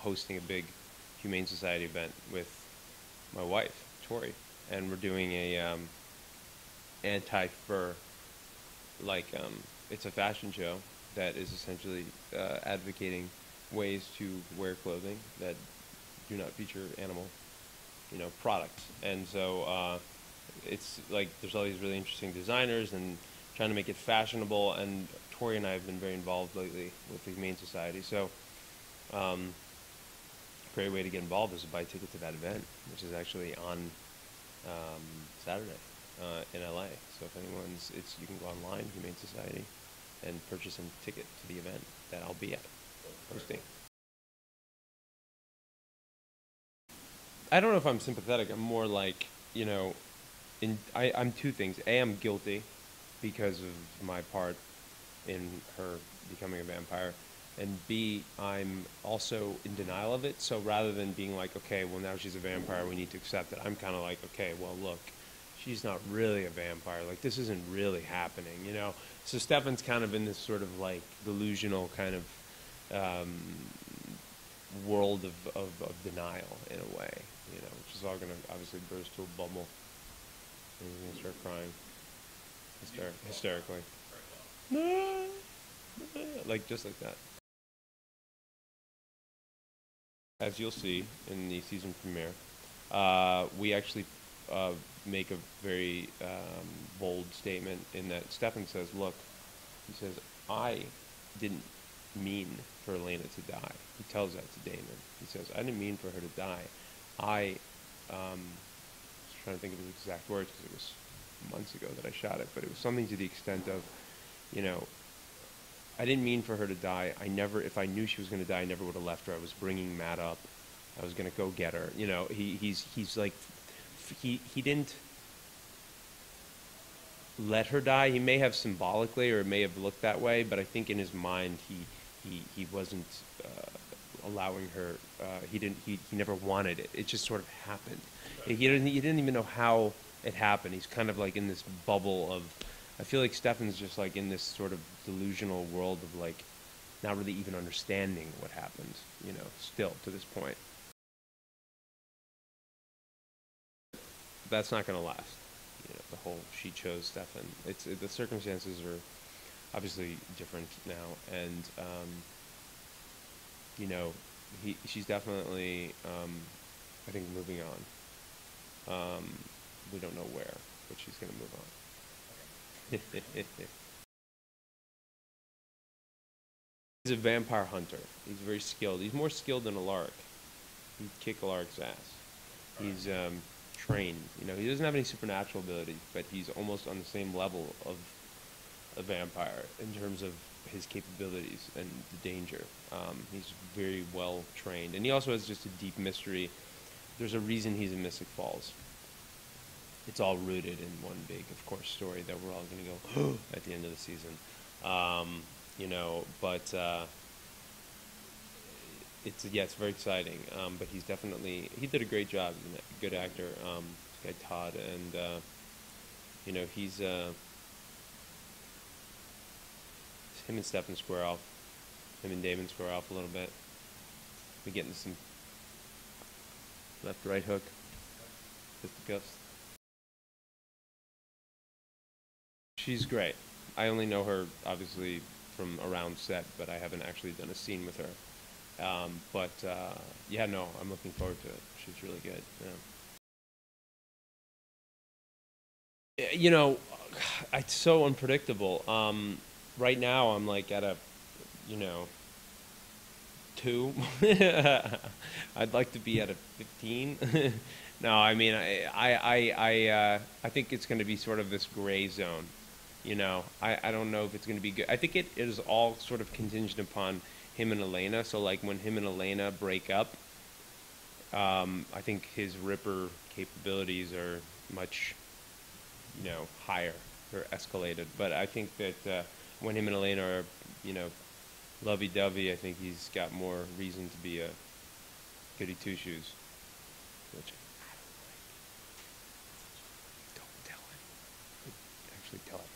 hosting a big Humane Society event with my wife, Tori, and we're doing a anti-fur, like it's a fashion show that is essentially advocating ways to wear clothing that do not feature animal, products. And so it's like there's all these really interesting designers and trying to make it fashionable. And Tori and I have been very involved lately with the Humane Society. So a great way to get involved is to buy a ticket to that event, which is actually on Saturday in LA. So if anyone's, you can go online, Humane Society, and purchase a ticket to the event that I'll be at hosting. I don't know if I'm sympathetic. I'm more like, I'm two things. A, I'm guilty because of my part in her becoming a vampire. And B, I'm also in denial of it. So rather than being like, okay, well, now she's a vampire, we need to accept it, I'm kind of like, okay, well, look, she's not really a vampire. Like, this isn't really happening, So Stefan's kind of in this sort of like delusional kind of world of denial in a way, which is all going to obviously burst to a bubble. And he's going to start crying hysterically. Like, just like that. As you'll see in the season premiere, we actually make a very bold statement in that Stefan says, look, he says, I didn't mean for Elena to die. He tells that to Damon. He says, I didn't mean for her to die. I was trying to think of his exact words because it was months ago that I shot it, but it was something to the extent of, I didn't mean for her to die. If I knew she was going to die, I never would have left her. I was bringing Matt up. I was going to go get her. He's like, he didn't let her die. He may have symbolically, or it may have looked that way, but I think in his mind, he wasn't allowing her. He never wanted it. It just sort of happened. He didn't even know how it happened. He's kind of like in this bubble of. I feel like Stefan's just like in this sort of delusional world of like not really even understanding what happened, still to this point. That's not going to last. The whole she chose Stefan. The circumstances are obviously different now, and she's definitely I think moving on. We don't know where, but she's going to move on. He's a vampire hunter. He's very skilled. He's more skilled than a lark. He'd kick a lark's ass. He's trained. He doesn't have any supernatural ability, but he's almost on the same level of a vampire in terms of his capabilities and the danger. He's very well trained, and he also has just a deep mystery. There's a reason he's in Mystic Falls. It's all rooted in one big, of course, story that we're all going to go at the end of the season. But it's very exciting. But he did a great job. He's a good actor. This guy Todd, and he's him and Stefan square off. Him and Damon square off a little bit. We get into some left-right hook, fisticuffs. She's great. I only know her, obviously, from around set, but I haven't actually done a scene with her. I'm looking forward to it. She's really good. Yeah. It's so unpredictable. Right now, I'm like at a, 2. I'd like to be at a 15. No, I mean, I think it's going to be sort of this gray zone. I don't know if it's going to be good. I think it is all sort of contingent upon him and Elena. So like when him and Elena break up, I think his Ripper capabilities are much, higher or escalated. But I think that when him and Elena are, lovey-dovey, I think he's got more reason to be a goody two-shoes, which I don't like. Don't tell him. Actually tell him.